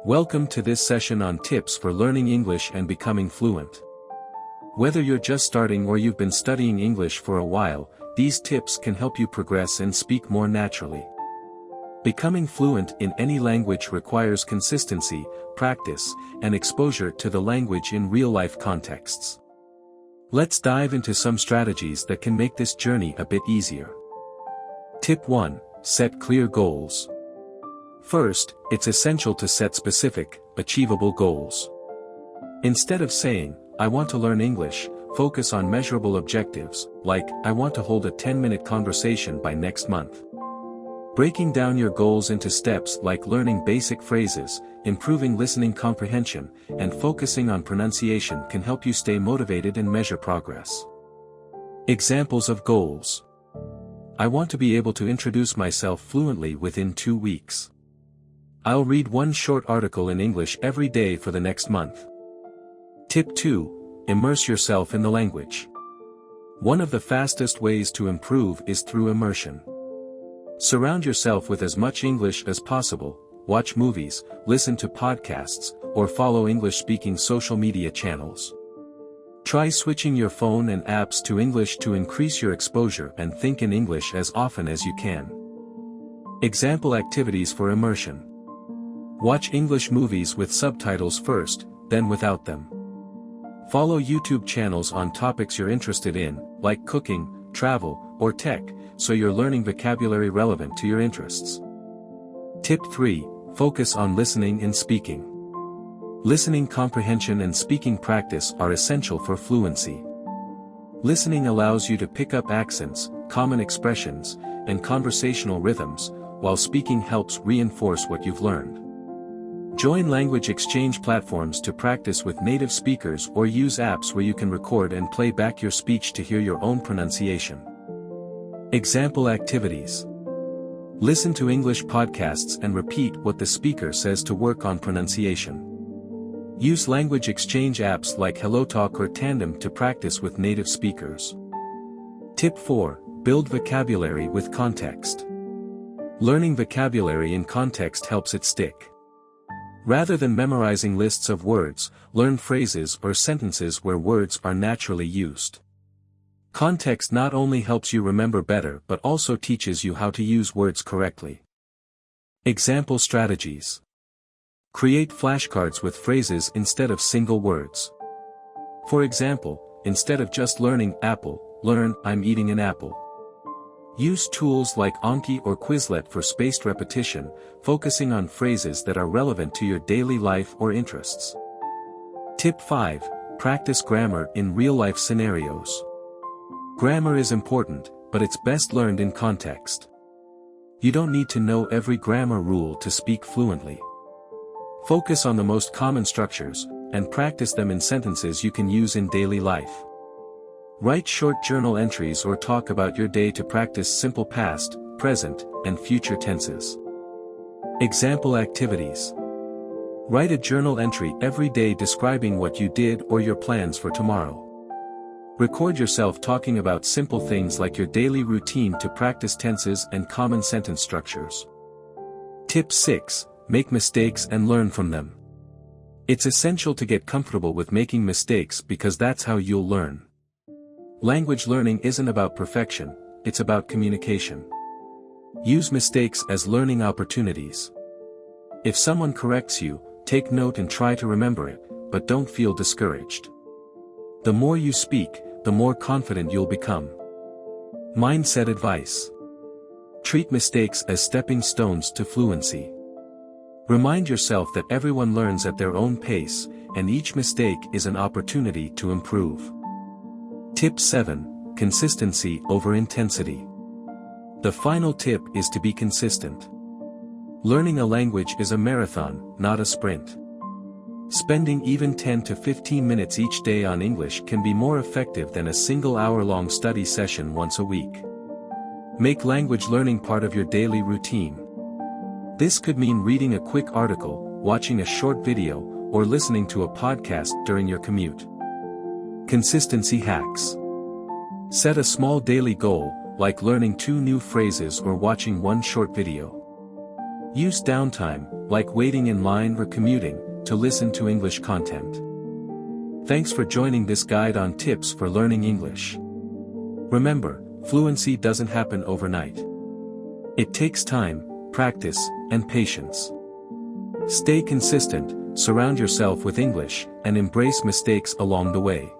Welcome to this session on tips for learning English and becoming fluent. Whether you're just starting or you've been studying English for a while, these tips can help you progress and speak more naturally. Becoming fluent in any language requires consistency, practice, and exposure to the language in real-life contexts. Let's dive into some strategies that can make this journey a bit easier. Tip 1. Set clear goals. First, it's essential to set specific, achievable goals. Instead of saying, "I want to learn English," focus on measurable objectives, like, "I want to hold a 10-minute conversation by next month." Breaking down your goals into steps like learning basic phrases, improving listening comprehension, and focusing on pronunciation can help you stay motivated and measure progress. Examples of goals. I want to be able to introduce myself fluently within 2 weeks. I'll read one short article in English every day for the next month. Tip 2. Immerse yourself in the language. One of the fastest ways to improve is through immersion. Surround yourself with as much English as possible, watch movies, listen to podcasts, or follow English-speaking social media channels. Try switching your phone and apps to English to increase your exposure and think in English as often as you can. Example activities for immersion. Watch English movies with subtitles first, then without them. Follow YouTube channels on topics you're interested in, like cooking, travel, or tech, so you're learning vocabulary relevant to your interests. Tip 3. Focus on listening and speaking. Listening comprehension and speaking practice are essential for fluency. Listening allows you to pick up accents, common expressions, and conversational rhythms, while speaking helps reinforce what you've learned. Join language exchange platforms to practice with native speakers or use apps where you can record and play back your speech to hear your own pronunciation. Example activities. Listen to English podcasts and repeat what the speaker says to work on pronunciation. Use language exchange apps like HelloTalk or Tandem to practice with native speakers. Tip 4. Build vocabulary with context. Learning vocabulary in context helps it stick. Rather than memorizing lists of words, learn phrases or sentences where words are naturally used. Context not only helps you remember better but also teaches you how to use words correctly. Example strategies. Create flashcards with phrases instead of single words. For example, instead of just learning apple, learn I'm eating an apple. Use tools like Anki or Quizlet for spaced repetition, focusing on phrases that are relevant to your daily life or interests. Tip 5. Practice grammar in real-life scenarios. Grammar is important, but it's best learned in context. You don't need to know every grammar rule to speak fluently. Focus on the most common structures, and practice them in sentences you can use in daily life. Write short journal entries or talk about your day to practice simple past, present, and future tenses. Example activities. Write a journal entry every day describing what you did or your plans for tomorrow. Record yourself talking about simple things like your daily routine to practice tenses and common sentence structures. Tip 6. Make mistakes and learn from them. It's essential to get comfortable with making mistakes because that's how you'll learn. Language learning isn't about perfection, it's about communication. Use mistakes as learning opportunities. If someone corrects you, take note and try to remember it, but don't feel discouraged. The more you speak, the more confident you'll become. Mindset advice. Treat mistakes as stepping stones to fluency. Remind yourself that everyone learns at their own pace, and each mistake is an opportunity to improve. Tip 7. Consistency over intensity. The final tip is to be consistent. Learning a language is a marathon, not a sprint. Spending even 10 to 15 minutes each day on English can be more effective than a single hour-long study session once a week. Make language learning part of your daily routine. This could mean reading a quick article, watching a short video, or listening to a podcast during your commute. Consistency hacks. Set a small daily goal, like learning 2 new phrases or watching 1 short video. Use downtime, like waiting in line or commuting, to listen to English content. Thanks for joining this guide on tips for learning English. Remember, fluency doesn't happen overnight. It takes time, practice, and patience. Stay consistent, surround yourself with English, and embrace mistakes along the way.